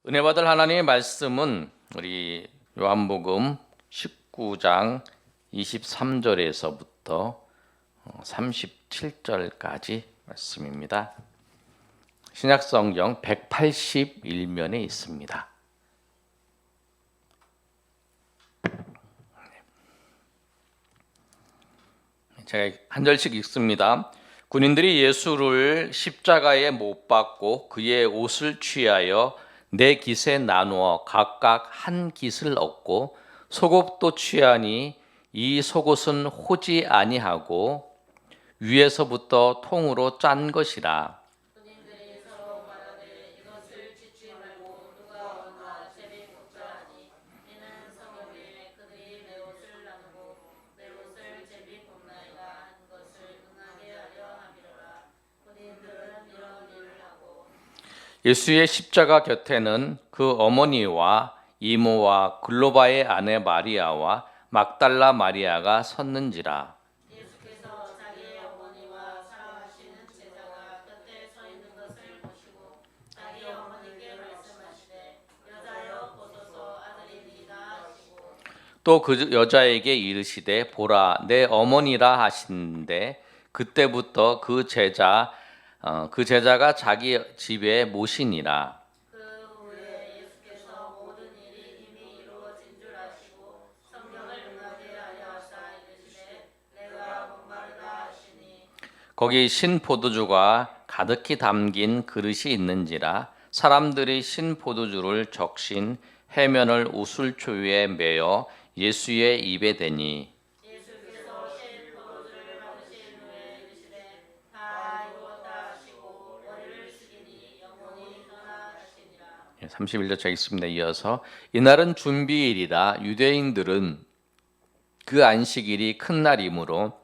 은혜 받을 하나님의 말씀은 우리 요한복음 19장 23절에서부터 37절까지 말씀입니다. 신약성경 181면에 있습니다. 제가 한 절씩 읽습니다. 군인들이 예수를 십자가에 못 박고 그의 옷을 취하여 네 깃에 나누어 각각 한 깃을 얻고 속옷도 취하니 이 속옷은 호지 아니하고 위에서부터 통으로 짠 것이라. 군인들이 서로 말하되 이것을 짓지 말고 누가 얻나 제비 꽂자 하니 이는 성경에 그들이 내 옷을 나누고 내 옷을 제비 꽂나이다 한 것을 응하게 하려 함이로라. 군인들은 이런 일을 하고 예수의 십자가 곁에는 그 어머니와 이모와 글로바의 아내 마리아와 막달라 마리아가 섰는지라. 예수께서 자기의 어머니와 사랑하시는 제자가 곁에 서 있는 것을 보시고 자기 어머니께 말씀하시되 여자여 보소서 아들이니이다 하시고 또 그 여자에게 이르시되 보라 내 어머니라 하시는데 그때부터 그 제자가 자기 집에 모시니라. 그 후에 예수께서 모든 일이 이미 이루어진 줄 아시고 성경을 응하게 하려 하사 이르시되 내가 목마르다 하시니 거기 신 포도주가 가득히 담긴 그릇이 있는지라. 사람들이 신 포도주를 적신 해면을 우슬초위에 매어 예수의 입에 대니. 예수께서 신 포도주를 받으신 후에 이르시되 다 이루었다 하시고 머리를 숙이니 영혼이 떠나가시니라. 31절 있습니다. 이어서 이날은 준비일이라. 유대인들은 그 안식일이 큰 날이므로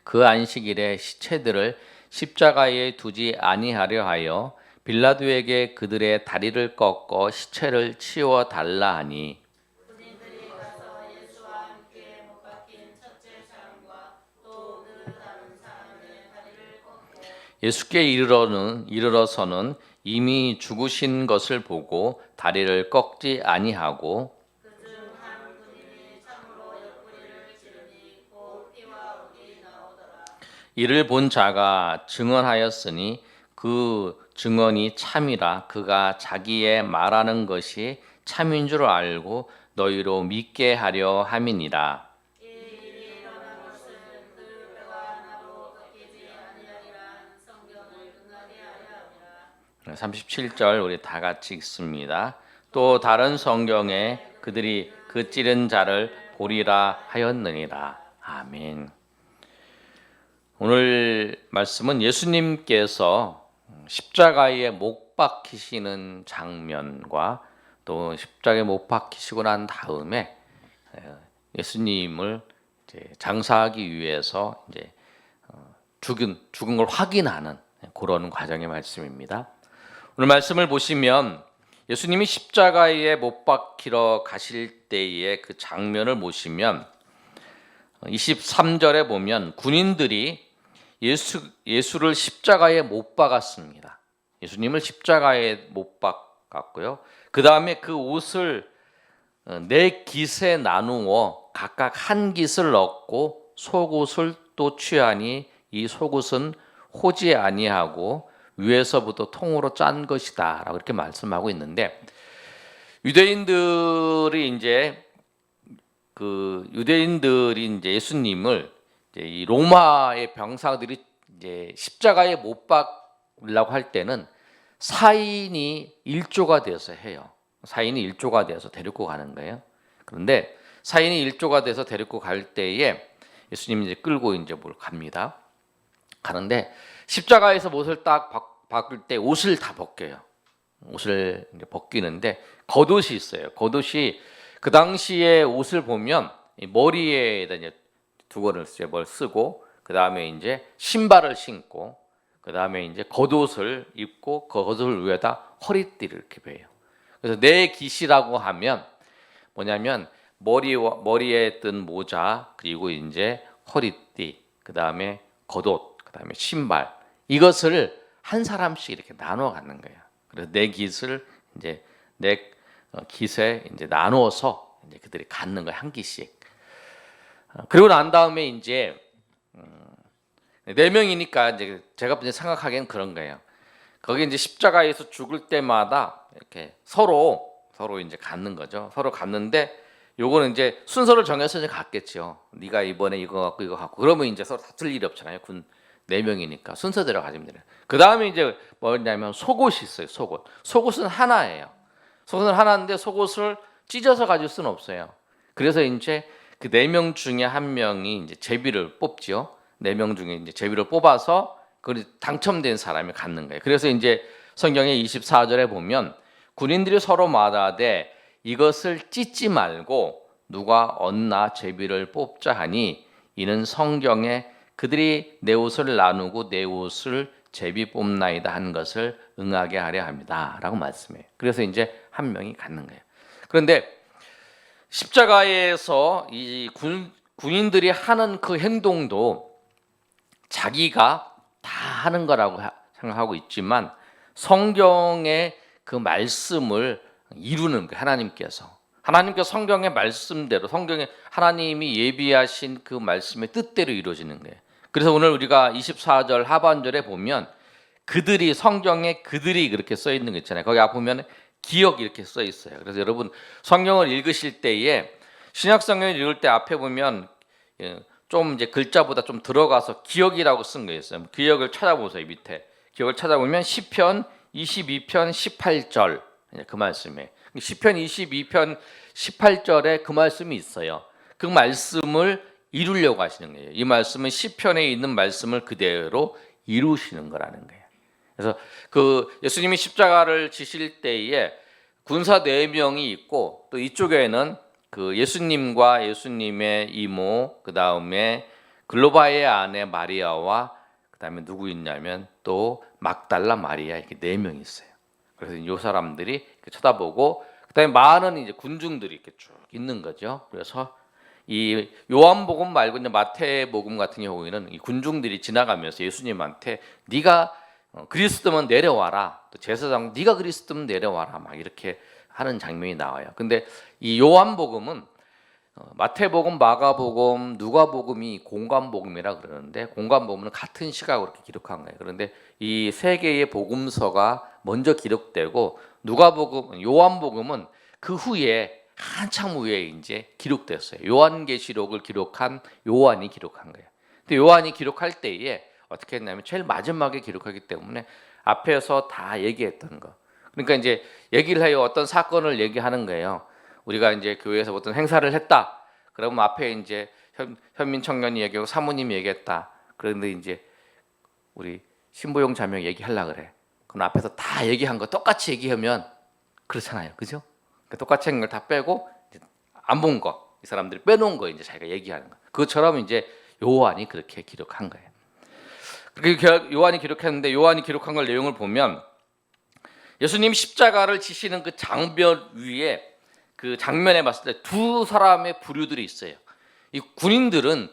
그 안식일에 시체들을 십자가에 두지 아니하려 하여 빌라도에게 그들의 다리를 꺾어 시체를 치워 달라 하니. 군인들이 가서 예수와 함께 못 박힌 첫째 사람과 또 그 다른 사람의 다리를 꺾고 예수께 이르러서는 이미 죽으신 것을 보고 다리를 꺾지 아니하고 그중 한 군인이 참으로 옆구리를 찌르니 곧 피와 물이 나오더라. 이를 본 자가 증언하였으니 그 증언이 참이라. 그가 자기의 말하는 것이 참인 줄 알고 너희로 믿게 하려 함이니라. 이 일이 일어난 것은 그 뼈가 하나도 꺾이지 아니하리라 성경을 응하게 하려 함이라. 37절 우리 다 같이 읽습니다. 또 다른 성경에 그들이 그 찌른 자를 보리라 하였느니라. 아멘. 오늘 말씀은 예수님께서 십자가에 못 박히시는 장면과 또 십자가에 못 박히시고 난 다음에 예수님을 이제 장사하기 위해서 이제 죽은 걸 확인하는 그런 과정의 말씀입니다. 오늘 말씀을 보시면 예수님이 십자가에 못 박히러 가실 때의 그 장면을 보시면 23절에 보면 군인들이 예수를 십자가에 못 박았습니다. 예수님을 십자가에 못 박았고요. 그 다음에 그 옷을 네 깃에 나누어 각각 한 깃을 얻고 속옷을 또 취하니 이 속옷은 호지 아니하고 위에서부터 통으로 짠 것이다라고 이렇게 말씀하고 있는데 유대인들이 이제 예수님을 이제 이 로마의 병사들이 이제 십자가에 못 박으려고 할 때는 사인이 일조가 돼서 해요. 사인이 일조가 돼서 데리고 가는 거예요. 그런데 사인이 일조가 돼서 데리고 갈 때에 예수님이 이제 끌고 이제 뭘 갑니다. 가는데 십자가에서 옷을 딱 바꿀 때 옷을 다 벗겨요. 옷을 이제 벗기는데 겉옷이 있어요. 겉옷이 그 당시에 옷을 보면 머리에다 이제 두건을 뭘 쓰고 그 다음에 이제 신발을 신고 그 다음에 이제 겉옷을 입고 그 겉옷을 위에다 허리띠를 이렇게 베요. 그래서 네 깃이라고 하면 뭐냐면 머리에 뜬 모자 그리고 이제 허리띠 그 다음에 겉옷 그 다음에 신발 이것을 한 사람씩 이렇게 나눠 갖는 거예요. 그래서 네 깃을 이제 네 깃에 이제 나누어서 이제 그들이 갖는 거예요. 한 깃씩. 그리고 난 다음에 이제 4명이니까 이제 제가 이제 생각하기엔 그런 거예요. 거기 이제 십자가에서 죽을 때마다 이렇게 서로 이제 갖는 거죠. 서로 갖는데 요거는 이제 순서를 정해서 이제 갔겠죠. 네가 이번에 이거 갖고 이거 갖고 그러면 이제 서로 다툴 일이 없잖아요. 군 4명이니까 순서대로 가지면 돼요. 그 다음에 이제 뭐냐면 속옷이 있어요. 속옷은 하나예요. 속옷은 하나인데 속옷을 찢어서 가질 수는 없어요. 그래서 이제 그 4명 중에 한 명이 이제 제비를 뽑죠. 4명 중에 이제 제비를 뽑아서 그 당첨된 사람이 갖는 거예요. 그래서 이제 성경의 24절에 보면 군인들이 서로 말하되 이것을 찢지 말고 누가 얻나 제비를 뽑자 하니 이는 성경에 그들이 내 옷을 나누고 내 옷을 제비 뽑나이다 한 것을 응하게 하려 합니다라고 말씀해요. 그래서 이제 한 명이 갖는 거예요. 그런데 십자가에서 이 군인들이 하는 그 행동도 자기가 다 하는 거라고 생각하고 있지만 성경의 그 말씀을 이루는 거예요. 하나님께서 성경의 말씀대로 성경에 하나님이 예비하신 그 말씀의 뜻대로 이루어지는 거예요. 그래서 오늘 우리가 24절 하반절에 보면 그들이 성경에 그들이 그렇게 써 있는 거 있잖아요. 거기 앞에 보면 기억 이렇게 써 있어요. 그래서 여러분 성경을 읽으실 때에 신약 성경을 읽을 때 앞에 보면 좀 이제 글자보다 좀 들어가서 기억이라고 쓴 거 있어요. 기억을 찾아보세요. 밑에 기억을 찾아보면 시편 22편 18절 그 말씀에 시편 22편 18절에 그 말씀이 있어요. 그 말씀을 이루려고 하시는 거예요. 이 말씀은 시편에 있는 말씀을 그대로 이루시는 거라는 거예요. 그래서 그 예수님이 십자가를 지실 때에 군사 4명이 있고 또 이쪽에는 그 예수님과 예수님의 이모 그 다음에 글로바의 아내 마리아와 그 다음에 누구 있냐면 또 막달라 마리아 이렇게 4명이 있어요. 그래서 이 사람들이 이렇게 쳐다보고 그다음에 많은 이제 군중들이 이렇게 쭉 있는 거죠. 그래서 이 요한복음 말고 이제 마태복음 같은 경우에는 이 군중들이 지나가면서 예수님한테 네가 그리스도면 내려와라. 또 제사장 네가 그리스도면 내려와라. 막 이렇게 하는 장면이 나와요. 근데 이 요한복음은 마태복음, 마가복음, 누가복음이 공관복음이라 그러는데 공관복음은 같은 시각으로 이렇게 기록한 거예요. 그런데 이 3개의 복음서가 먼저 기록되고 누가복음, 요한복음은 그 후에 한참 후에 이제 기록됐어요. 요한계시록을 기록한 요한이 기록한 거예요. 근데 요한이 기록할 때에 어떻게 했냐면 제일 마지막에 기록하기 때문에 앞에서 다 얘기했던 거. 그러니까 이제 얘기를 해요. 어떤 사건을 얘기하는 거예요. 우리가 이제 교회에서 어떤 행사를 했다. 그러면 앞에 이제 현민 청년이 얘기하고 사모님이 얘기했다. 그런데 이제 우리 신부용 자매 얘기하려고 그래. 그럼 앞에서 다 얘기한 거 똑같이 얘기하면 그렇잖아요. 그죠? 그러니까 똑같이 한 걸 다 빼고 안 본 거, 이 사람들이 빼놓은 거 이제 자기가 얘기하는 거. 그것처럼 이제 요한이 그렇게 기록한 거예요. 그렇게 요한이 기록했는데 요한이 기록한 걸 내용을 보면 예수님이 십자가를 지시는 그 장벽 위에 그 장면에 봤을 때 2 사람의 부류들이 있어요. 이 군인들은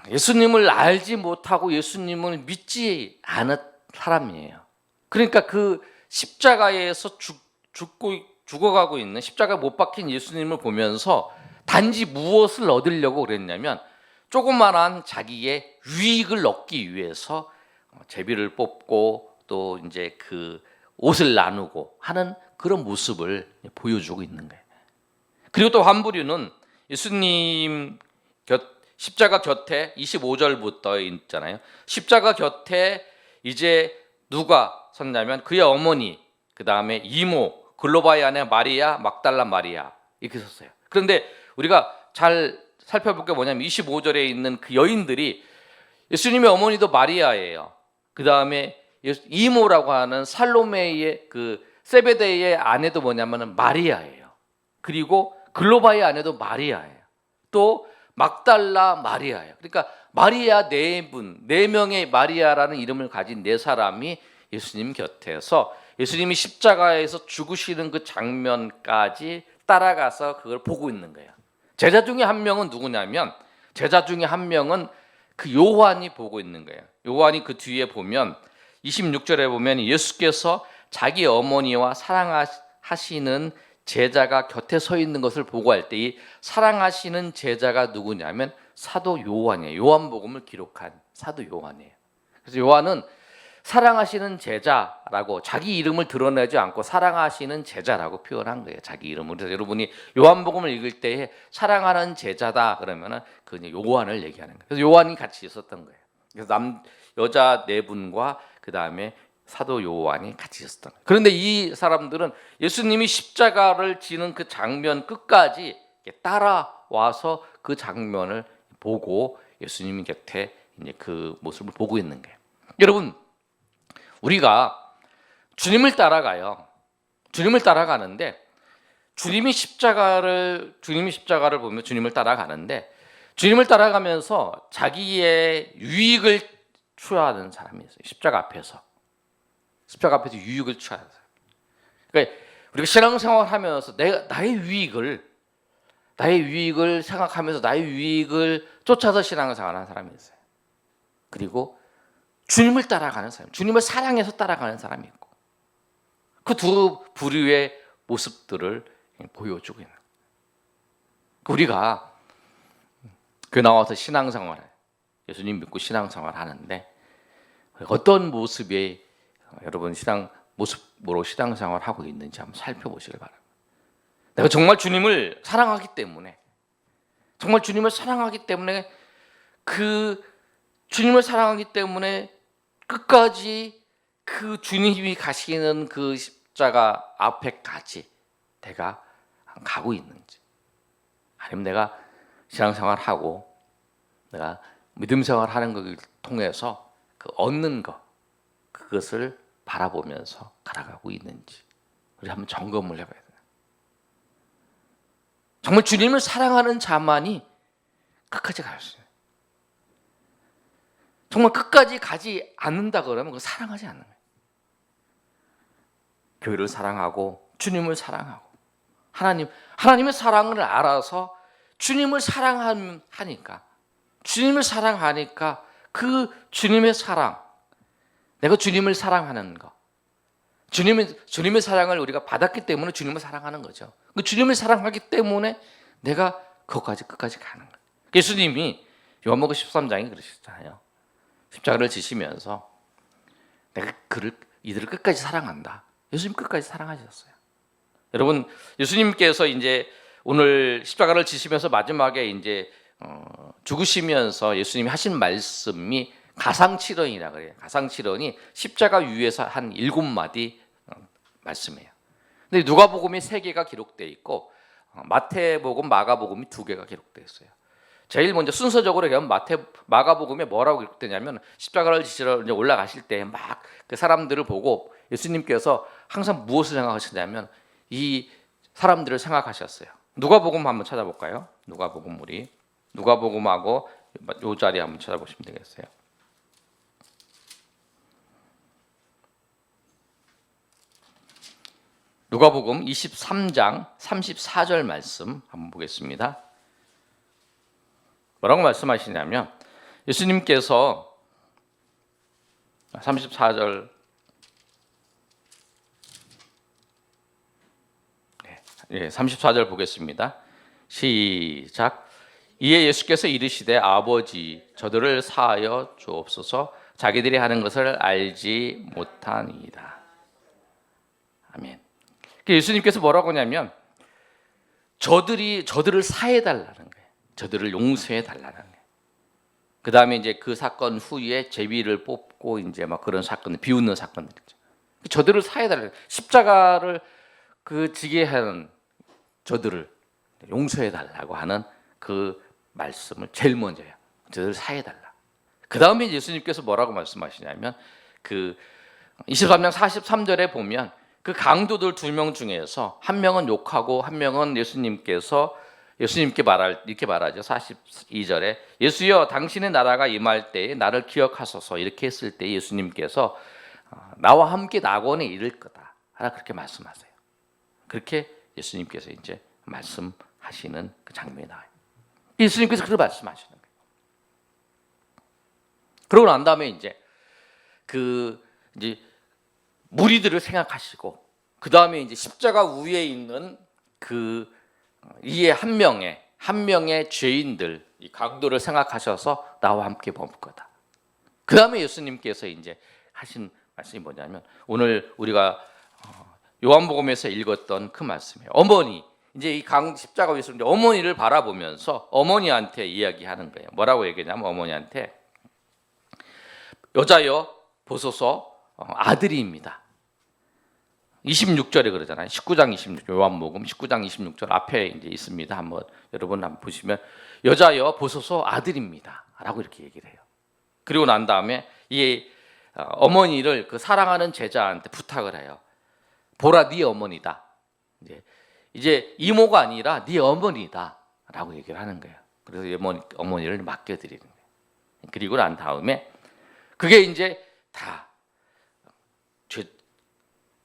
예수님을 알지 못하고 예수님을 믿지 않은 사람이에요. 그러니까 그 십자가에서 죽어가고 있는 십자가에 못 박힌 예수님을 보면서 단지 무엇을 얻으려고 그랬냐면 조그만한 자기의 유익을 얻기 위해서 제비를 뽑고 또 이제 그 옷을 나누고 하는 그런 모습을 보여주고 있는 거예요. 그리고 또 한 부류는 예수님 십자가 곁에 25절부터 있잖아요. 십자가 곁에 이제 누가 섰냐면 그의 어머니, 그 다음에 이모, 글로바의 아내 마리아, 막달라 마리아 이렇게 섰어요. 그런데 우리가 잘 살펴볼 게 뭐냐면 25절에 있는 그 여인들이 예수님의 어머니도 마리아예요. 그 다음에 이모라고 하는 살로메의 그 세베데의 아내도 뭐냐면은 마리아예요. 그리고 글로바의 아내도 마리아예요. 또 막달라 마리아예요. 그러니까 마리아 4명의 마리아라는 이름을 가진 4사람이 예수님 곁에서 예수님이 십자가에서 죽으시는 그 장면까지 따라가서 그걸 보고 있는 거예요. 제자 중에 한 명은 누구냐면 제자 중에 한 명은 그 요한이 보고 있는 거예요. 요한이 그 뒤에 보면 26절에 보면 예수께서 자기 어머니와 사랑하시는 사랑하시는 제자가 곁에 서 있는 것을 보고할 때 이 사랑하시는 제자가 누구냐면 사도 요한이에요. 요한복음을 기록한 사도 요한이에요. 그래서 요한은 사랑하시는 제자라고 자기 이름을 드러내지 않고 사랑하시는 제자라고 표현한 거예요. 자기 이름을. 그래서 여러분이 요한복음을 읽을 때에 사랑하는 제자다 그러면은 그 요한을 얘기하는 거예요. 그래서 요한이 같이 있었던 거예요. 그래서 여자 네 분과 그 다음에 사도 요한이 같이 있었던 거예요. 그런데 이 사람들은 예수님이 십자가를 지는 그 장면 끝까지 따라와서 그 장면을 보고 예수님 곁에 이제 그 모습을 보고 있는 거예요. 여러분, 우리가 주님을 따라가요. 주님을 따라가는데 주님이 십자가를 보며 주님을 따라가는데 주님을 따라가면서 자기의 유익을 추구하는 사람이 있어요. 십자가 앞에서 유익을 추구하는 사람. 그러니까 우리가 신앙생활을 하면서 나의 유익을 생각하면서 나의 유익을 쫓아서 신앙생활하는 사람이 있어요. 그리고 주님을 따라가는 사람, 주님을 사랑해서 따라가는 사람이 있고 그 두 부류의 모습들을 보여주고 있는 거예요. 우리가 교회 나와서 신앙생활을 예수님 믿고 신앙생활을 하는데 어떤 모습의 여러분 모습으로 신앙생활을 하고 있는지 한번 살펴보시길 바랍니다. 내가 정말 주님을 사랑하기 때문에 끝까지 그 주님이 가시는 그 십자가 앞에까지 내가 가고 있는지, 아니면 내가 신앙생활을 하고 내가 믿음 생활을 하는 것을 통해서 그 얻는 것, 그것을 바라보면서 살아가고 있는지 우리 한번 점검을 해봐야 돼요. 정말 주님을 사랑하는 자만이 끝까지 갈 수 있어요. 정말 끝까지 가지 않는다 그러면 그거 사랑하지 않는 거예요. 교회를 사랑하고 주님을 사랑하고 하나님의 사랑을 알아서 주님을 사랑하니까 그 주님의 사랑, 내가 주님을 사랑하는 거, 주님의 사랑을 우리가 받았기 때문에 주님을 사랑하는 거죠. 그 주님을 사랑하기 때문에 내가 끝까지 가는 거예요. 예수님이 요한복음 13장에 그러셨잖아요. 십자가를 지시면서 내가 이들을 끝까지 사랑한다. 예수님 끝까지 사랑하셨어요. 여러분, 예수님께서 이제 오늘 십자가를 지시면서 마지막에 이제 죽으시면서 예수님이 하신 말씀이 가상칠언이라 그래요. 가상칠언이 십자가 위에서 한 7마디 말씀이에요. 근데 누가복음이 3개가 기록되어 있고 마태복음, 마가복음이 2개가 기록되어 있어요. 제일 먼저 순서적으로 보면 마가복음에 뭐라고 기록되냐면 십자가를 지시러 이제 올라가실 때 막 그 사람들을 보고 예수님께서 항상 무엇을 생각하셨냐면 이 사람들을 생각하셨어요. 누가복음 한번 찾아볼까요? 누가복음하고 이 자리 한번 찾아보시면 되겠어요. 누가복음 23장 34절 말씀 한번 보겠습니다. 뭐라고 말씀하시냐면 예수님께서 34절 34절 보겠습니다. 시작. 이에 예수께서 이르시되 아버지 저들을 사하여 주옵소서 자기들이 하는 것을 알지 못하니이다. 아멘. 예수님께서 뭐라고 하냐면 저들을 사해 달라는 거예요. 저들을 용서해 달라는 거예요. 그 다음에 이제 그 사건 후에 제비를 뽑고 이제 막 그런 사건, 비웃는 사건들이죠. 저들을 사해 달라. 십자가를 그 지게 하는 저들을 용서해 달라고 하는 그 말씀을 제일 먼저 해요. 저들을 사해 달라. 그 다음에 예수님께서 뭐라고 말씀하시냐면 그 23장 43절에 보면 그 강도들 2명 중에서 한 명은 욕하고 한 명은 예수님께 이렇게 말하죠. 42절에 예수여 당신의 나라가 임할 때에 나를 기억하소서 이렇게 했을 때 예수님께서 나와 함께 낙원에 이를 거다 하나 그렇게 말씀하세요. 그렇게 예수님께서 이제 말씀하시는 그 장면이 나와요. 예수님께서 그렇게 말씀하시는 거예요. 그러고 난 다음에 이제 무리들을 생각하시고 그 다음에 이제 십자가 위에 있는 그 이에 한 명의 죄인들, 이 강도를 생각하셔서 나와 함께 머물 거다. 그 다음에 예수님께서 이제 하신 말씀이 뭐냐면 오늘 우리가 요한복음에서 읽었던 그 말씀이에요. 어머니, 이제 이 십자가 위에서 어머니를 바라보면서 어머니한테 이야기하는 거예요. 뭐라고 얘기하냐면 어머니한테 여자여 보소서 아들이입니다. 26절에 그러잖아요. 19장 26절 요한복음 19장 26절 앞에 이제 있습니다. 여러분 한번 보시면 여자여 보소서 아들입니다라고 이렇게 얘기를 해요. 그리고 난 다음에 이 어머니를 그 사랑하는 제자한테 부탁을 해요. 보라, 네 어머니다. 이제 이모가 아니라 네 어머니다라고 얘기를 하는 거예요. 그래서 어머니를 맡겨드리는 거예요. 그리고 난 다음에 그게 이제 다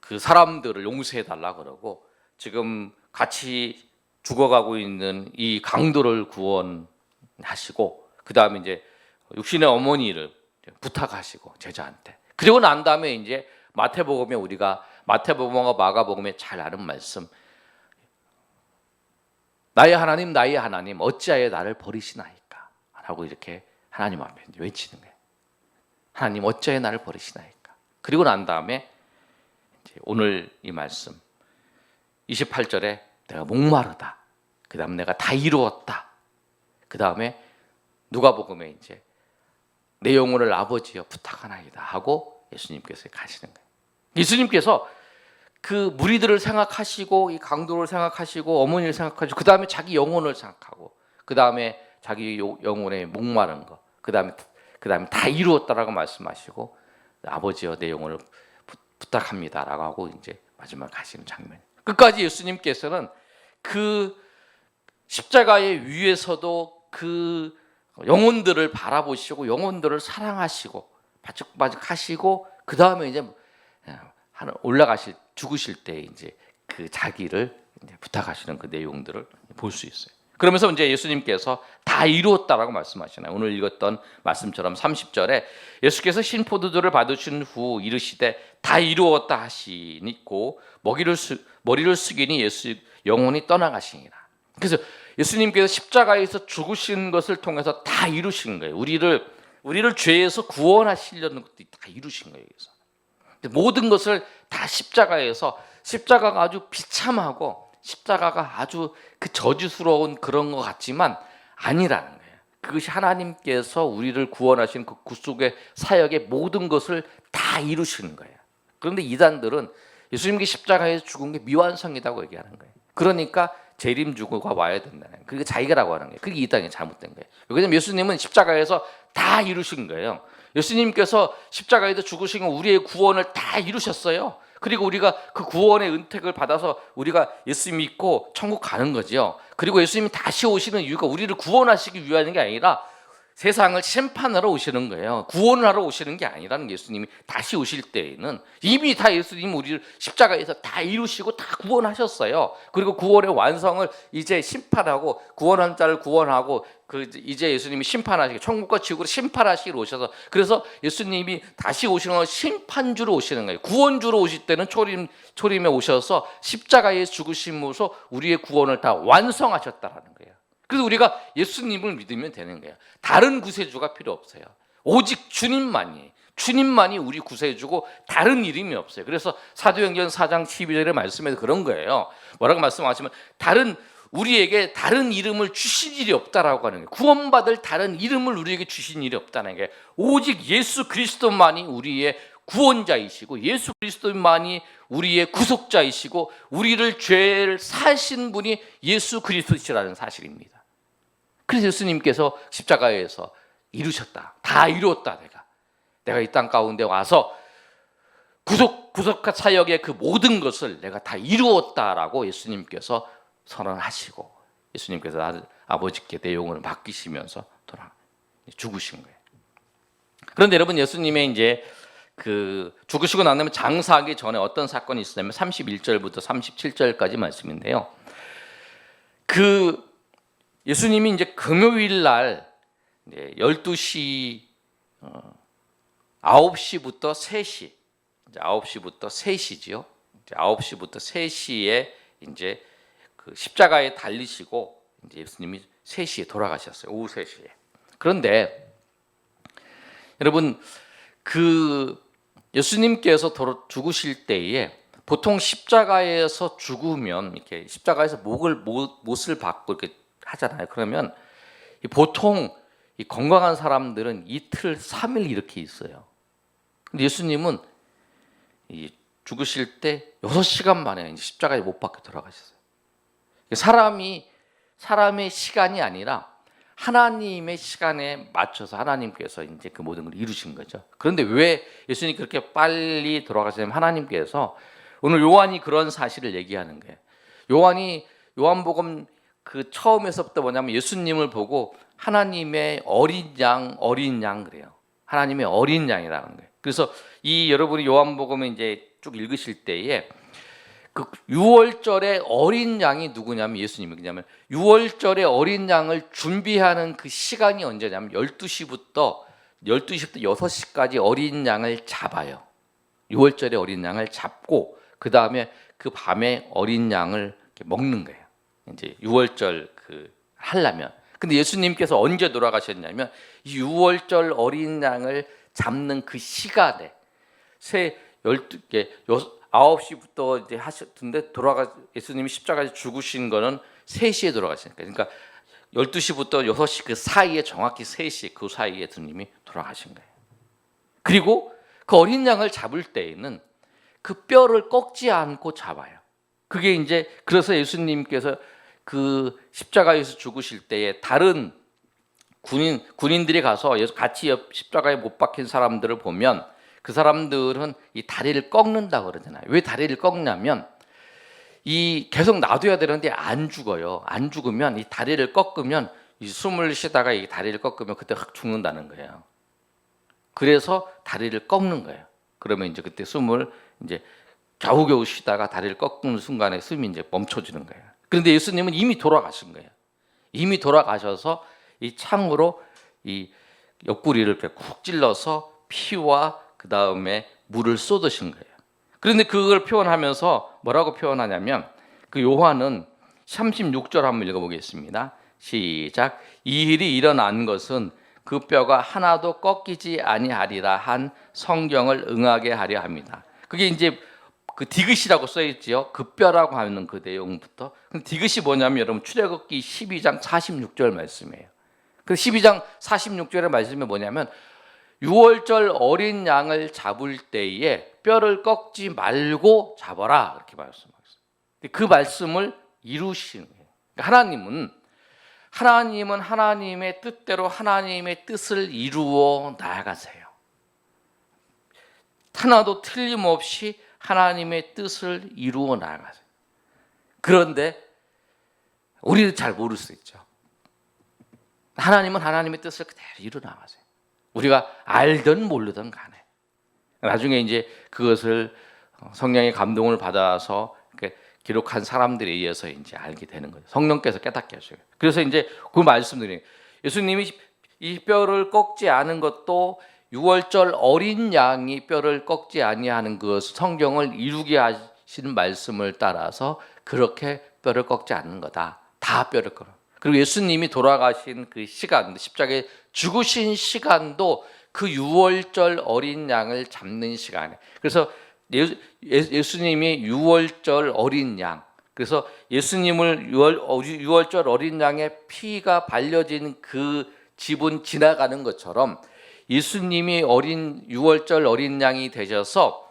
그 사람들을 용서해 달라 그러고 지금 같이 죽어가고 있는 이 강도를 구원하시고 그 다음에 이제 육신의 어머니를 부탁하시고 제자한테 그리고 난 다음에 이제 마태복음에 우리가 마태복음과 마가복음에 잘 아는 말씀 나의 하나님 어찌하여 나를 버리시나이까 라고 이렇게 하나님 앞에 외치는 거예요. 하나님 어찌하여 나를 버리시나이까. 그리고 난 다음에 오늘 이 말씀 28절에 내가 목마르다. 그 다음에 내가 다 이루었다. 그 다음에 누가복음에 이제 내 영혼을 아버지여 부탁하나이다 하고 예수님께서 가시는 거예요. 예수님께서 그 무리들을 생각하시고 이 강도를 생각하시고 어머니를 생각하시고 그 다음에 자기 영혼을 생각하고 그 다음에 자기 영혼의 목마른 거 그 다음에 다 이루었다라고 말씀하시고 아버지여 내 영혼을 부탁합니다라고 하고 이제 마지막 가시는 장면. 끝까지 예수님께서는 그 십자가의 위에서도 그 영혼들을 바라보시고 영혼들을 사랑하시고 바짝바짝 하시고 그 다음에 이제 죽으실 때 이제 그 자기를 이제 부탁하시는 그 내용들을 볼 수 있어요. 그러면서 이제 예수님께서 다 이루었다라고 말씀하시나요? 오늘 읽었던 말씀처럼 30절에 예수께서 신포도주를 받으신 후 이르시되 다 이루었다 하시니고 머리를 숙이니 예수 영혼이 떠나가시니라. 그래서 예수님께서 십자가에서 죽으신 것을 통해서 다 이루신 거예요. 우리를 죄에서 구원하시려는 것도 다 이루신 거예요. 그래서 모든 것을 다 십자가가 아주 비참하고 십자가가 아주 그 저주스러운 그런 것 같지만 아니라는 거예요. 그것이 하나님께서 우리를 구원하신 그 구속의 사역의 모든 것을 다 이루시는 거예요. 그런데 이단들은 예수님께 십자가에서 죽은 게 미완성이라고 얘기하는 거예요. 그러니까 재림주가 와야 된다는 거예요. 그게 자기라고 하는 거예요. 그게 이단이 잘못된 거예요. 왜냐하면 예수님은 십자가에서 다 이루신 거예요. 예수님께서 십자가에서 죽으신 우리의 구원을 다 이루셨어요. 그리고 우리가 그 구원의 은택을 받아서 우리가 예수 믿고 천국 가는 거죠. 그리고 예수님이 다시 오시는 이유가 우리를 구원하시기 위한 게 아니라 세상을 심판하러 오시는 거예요. 구원을 하러 오시는 게 아니라는 게 예수님이 다시 오실 때에는 이미 다 예수님이 우리를 십자가에서 다 이루시고 다 구원하셨어요. 그리고 구원의 완성을 이제 심판하고 구원한 자를 구원하고 이제 예수님이 심판하시고 천국과 지옥으로 심판하시기로 오셔서 그래서 예수님이 다시 오시는 건 심판주로 오시는 거예요. 구원주로 오실 때는 초림에 오셔서 십자가에 죽으심으로써 우리의 구원을 다 완성하셨다라는 거예요. 그래서 우리가 예수님을 믿으면 되는 거예요. 다른 구세주가 필요 없어요. 오직 주님만이 우리 구세주고 다른 이름이 없어요. 그래서 사도행전 4장 12절의 말씀에서 그런 거예요. 뭐라고 말씀하시면 우리에게 다른 이름을 주신 일이 없다라고 하는 거예요. 구원받을 다른 이름을 우리에게 주신 일이 없다는 게 오직 예수 그리스도만이 우리의 구원자이시고 예수 그리스도만이 우리의 구속자이시고 우리를 죄를 사신 분이 예수 그리스도시라는 사실입니다. 그래서 예수님께서 십자가에서 이루셨다. 다 이루었다. 내가 이 땅 가운데 와서 구속한 사역의 그 모든 것을 내가 다 이루었다라고 예수님께서 선언하시고 예수님께서 아버지께 내 영혼을 맡기시면서 죽으신 거예요. 그런데 여러분 예수님의 이제 죽으시고 난 다음에 장사하기 전에 어떤 사건이 있었냐면 31절부터 37절까지 말씀인데요. 예수님이 이제 금요일 날 12시 9시부터 3시 이제 9시부터 3시지요. 9시부터 3시에 이제 그 십자가에 달리시고 이제 예수님이 3시에 돌아가셨어요. 오후 3시에. 그런데 여러분 그 예수님께서 죽으실 때에 보통 십자가에서 죽으면 이렇게 십자가에서 못을 박고 이렇게 하잖아요. 그러면 보통 이 건강한 사람들은 이틀, 3일 이렇게 있어요. 근데 예수님은 이 죽으실 때 6시간 만에 이제 십자가에 못 박혀 돌아가셨어요. 사람의 시간이 아니라 하나님의 시간에 맞춰서 하나님께서 이제 그 모든 걸 이루신 거죠. 그런데 왜 예수님이 그렇게 빨리 돌아가시냐면 하나님께서 오늘 요한이 그런 사실을 얘기하는 거예요. 요한복음 그 처음에서부터 뭐냐면 예수님을 보고 하나님의 어린 양 그래요. 하나님의 어린 양이라는 거예요. 그래서 이 여러분이 요한복음을 이제 쭉 읽으실 때에 그 6월절의 어린 양이 누구냐면 예수님이 그냐면 6월절의 어린 양을 준비하는 그 시간이 언제냐면 12시부터 6시까지 어린 양을 잡아요. 6월절의 어린 양을 잡고 그 다음에 그 밤에 어린 양을 먹는 거예요. 이제 6월절 그 하려면. 근데 예수님께서 언제 돌아가셨냐면 이 6월절 어린 양을 잡는 그 시간에 9시부터 이제 하셨는데 예수님이 십자가에 죽으신 거는 3시에 돌아가시니까. 그러니까 12시부터 6시 그 사이에 정확히 3시 그 사이에 예수님이 돌아가신 거예요. 그리고 그 어린 양을 잡을 때에는 그 뼈를 꺾지 않고 잡아요. 그게 이제 그래서 예수님께서 그 십자가에서 죽으실 때에 다른 군인들이 가서 같이 십자가에 못 박힌 사람들을 보면 그 사람들은 이 다리를 꺾는다 그러잖아요. 왜 다리를 꺾냐면 이 계속 놔둬야 되는데 안 죽어요. 안 죽으면 이 다리를 꺾으면 이 숨을 쉬다가 이 다리를 꺾으면 그때 확 죽는다는 거예요. 그래서 다리를 꺾는 거예요. 그러면 이제 그때 숨을 이제 겨우겨우 쉬다가 다리를 꺾는 순간에 숨이 이제 멈춰지는 거예요. 그런데 예수님은 이미 돌아가신 거예요. 이미 돌아가셔서 이 창으로 이 옆구리를 이렇게 쿡 찔러서 피와 그 다음에 물을 쏟으신 거예요. 그런데 그걸 표현하면서 뭐라고 표현하냐면 그 요한은 36절 한번 읽어보겠습니다. 시작. 이 일이 일어난 것은 그 뼈가 하나도 꺾이지 아니하리라 한 성경을 응하게 하려 합니다. 그게 이제 그 디귿이라고 써있지요. 그 뼈라고 하는 그 내용부터. 근데 디귿이 뭐냐면 여러분 출애굽기 12장 46절 말씀이에요. 그 12장 46절의 말씀이 뭐냐면 6월절 어린 양을 잡을 때에 뼈를 꺾지 말고 잡아라 이렇게 말씀하셨어요. 그 말씀을 이루시는 거예요. 하나님은 하나님의 뜻대로 하나님의 뜻을 이루어 나아가세요. 하나도 틀림없이 하나님의 뜻을 이루어 나아가세요. 그런데 우리는 잘 모를 수 있죠. 하나님은 하나님의 뜻을 그대로 이루어 나가세요. 우리가 알든 모르든 간에 나중에 이제 그것을 성령의 감동을 받아서 기록한 사람들에 의해서 이제 알게 되는 거죠. 성령께서 깨닫게 하셔요. 그래서 이제 그 말씀드리는 예수님이 이 뼈를 꺾지 않은 것도 6월절 어린 양이 뼈를 꺾지 아니하는 그 성경을 이루게 하시는 말씀을 따라서 그렇게 뼈를 꺾지 않는 거다. 다 뼈를 꺾어. 그리고 예수님이 돌아가신 그 시간, 십자가에 죽으신 시간도 그 6월절 어린 양을 잡는 시간에. 그래서 예수님이 6월절 어린 양. 그래서 예수님을 6월절 어린 양의 피가 발려진 그 집은 지나가는 것처럼 예수님이 6월절 어린 양이 되셔서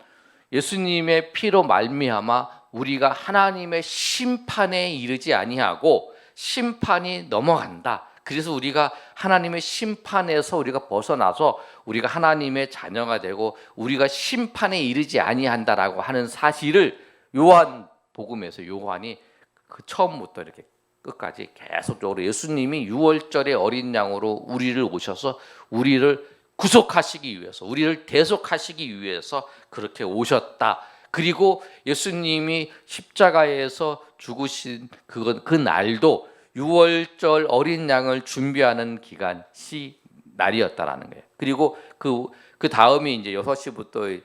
예수님의 피로 말미암아 우리가 하나님의 심판에 이르지 아니하고 심판이 넘어간다. 그래서 우리가 하나님의 심판에서 우리가 벗어나서 우리가 하나님의 자녀가 되고 우리가 심판에 이르지 아니한다라고 하는 사실을 요한복음에서 요한이 그 처음부터 이렇게 끝까지 계속적으로 예수님이 6월절의 어린 양으로 우리를 오셔서 우리를 구속하시기 위해서 우리를 대속하시기 위해서 그렇게 오셨다. 그리고 예수님이 십자가에서 죽으신 그 날도 6월절 어린 양을 준비하는 기간이 날이었다라는 거예요. 그리고 그 다음에 이제 6시부터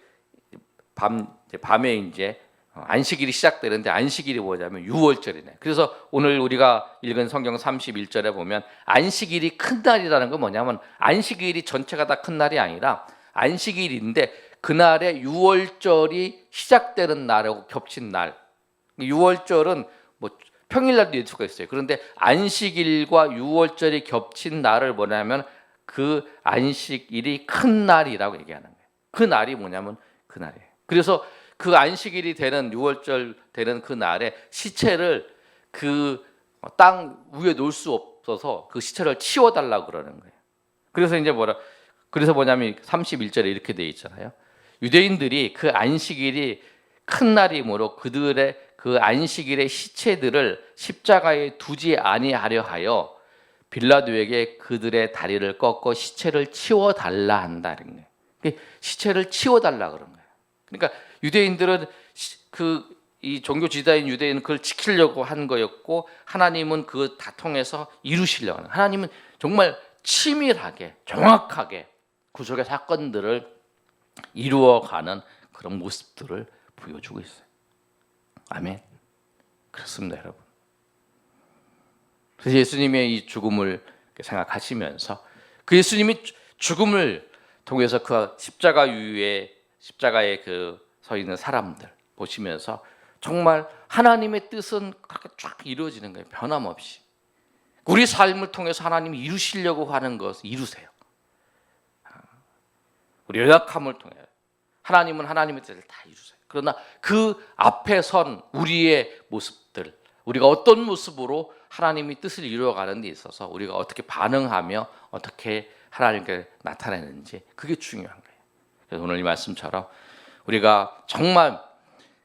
밤에 이제 안식일이 시작되는데 안식일이 뭐냐면 유월절이네. 그래서 오늘 우리가 읽은 성경 31절에 보면 안식일이 큰 날이라는 건 뭐냐면 안식일이 전체가 다 큰 날이 아니라 안식일인데 그날에 유월절이 시작되는 날하고 겹친 날. 유월절은 뭐 평일날도 낼 수가 있어요. 그런데 안식일과 유월절이 겹친 날을 뭐냐면 그 안식일이 큰 날이라고 얘기하는 거예요. 그 날이 뭐냐면 그 날이에요. 그래서 그 안식일이 되는 유월절 되는 그 날에 시체를 그 땅 위에 놓을 수 없어서 그 시체를 치워달라고 그러는 거예요. 그래서 이제 그래서 뭐냐면 31절에 이렇게 돼 있잖아요. 유대인들이 그 안식일이 큰 날이므로 그들의 그 안식일의 시체들을 십자가에 두지 아니하려 하여 빌라도에게 그들의 다리를 꺾어 시체를 치워달라 한다는 거예요. 시체를 치워달라 그런 거예요. 그러니까 유대인들은 이 종교 지도자인 유대인은 그걸 지키려고 한 거였고 하나님은 그 다 통해서 이루시려고 하는. 하나님은 정말 치밀하게 정확하게 구속의 사건들을 이루어가는 그런 모습들을 보여주고 있어요. 아멘. 그렇습니다, 여러분. 그래서 예수님의 이 죽음을 생각하시면서 그 예수님이 죽음을 통해서 그 십자가 위에 십자가에 그 서 있는 사람들 보시면서 정말 하나님의 뜻은 그렇게 쫙 이루어지는 거예요. 변함없이. 우리 삶을 통해서 하나님이 이루시려고 하는 것을 이루세요. 우리 연약함을 통해 하나님은 하나님의 뜻을 다 이루세요. 그러나 그 앞에 선 우리의 모습들, 우리가 어떤 모습으로 하나님이 뜻을 이루어가는 데 있어서 우리가 어떻게 반응하며 어떻게 하나님께 나타내는지 그게 중요한 거예요. 그래서 오늘 이 말씀처럼 우리가 정말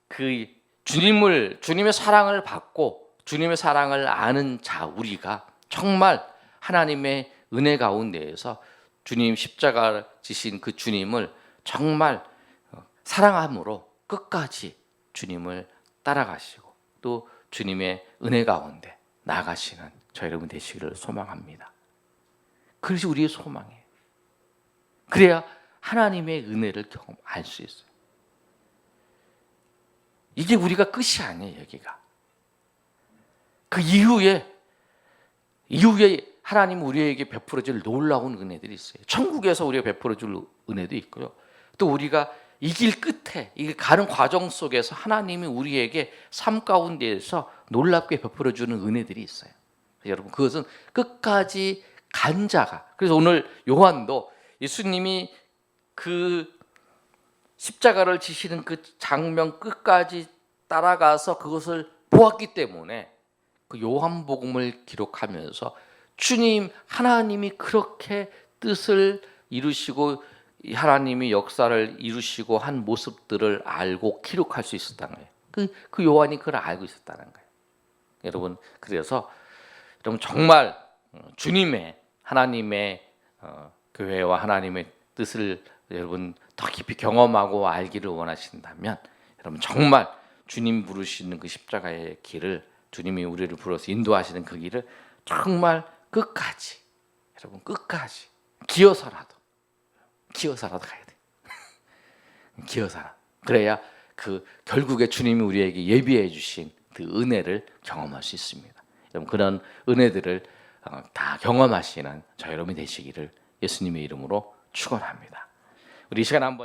그 주님의 사랑을 받고 주님의 사랑을 아는 자 우리가 정말 하나님의 은혜 가운데에서 주님 십자가 지신 그 주님을 정말 사랑함으로 끝까지 주님을 따라가시고 또 주님의 은혜 가운데 나아가시는 저 여러분 되시기를 소망합니다. 그것이 우리의 소망이에요. 그래야 하나님의 은혜를 경험할 수 있어요. 이게 우리가 끝이 아니에요. 여기가 그 이후에 하나님 우리에게 베풀어줄 놀라운 은혜들이 있어요. 천국에서 우리가 베풀어줄 은혜도 있고요. 또 우리가 이 길 끝에 이 가는 과정 속에서 하나님이 우리에게 삶 가운데에서 놀랍게 베풀어주는 은혜들이 있어요. 여러분 그것은 끝까지 간 자가. 그래서 오늘 요한도 예수님이 그 십자가를 지시는 그 장면 끝까지 따라가서 그것을 보았기 때문에 그 요한복음을 기록하면서 주님 하나님이 그렇게 뜻을 이루시고 하나님이 역사를 이루시고 한 모습들을 알고 기록할 수 있었다는 거예요. 그 요한이 그걸 알고 있었다는 거예요. 여러분 그래서 여러분 정말 주님의 하나님의 교회와 하나님의 뜻을 여러분 더 깊이 경험하고 알기를 원하신다면 여러분 정말 주님 부르시는 그 십자가의 길을 주님이 우리를 불러서 인도하시는 그 길을 정말 끝까지 여러분 끝까지 기어서라도 가야 돼. 기어서라. 그래야 그 결국에 주님이 우리에게 예비해 주신 그 은혜를 경험할 수 있습니다. 여러분 그런 은혜들을 다 경험하시는 저 여러분이 되시기를 예수님의 이름으로 축원합니다. 우리 이 시간 한번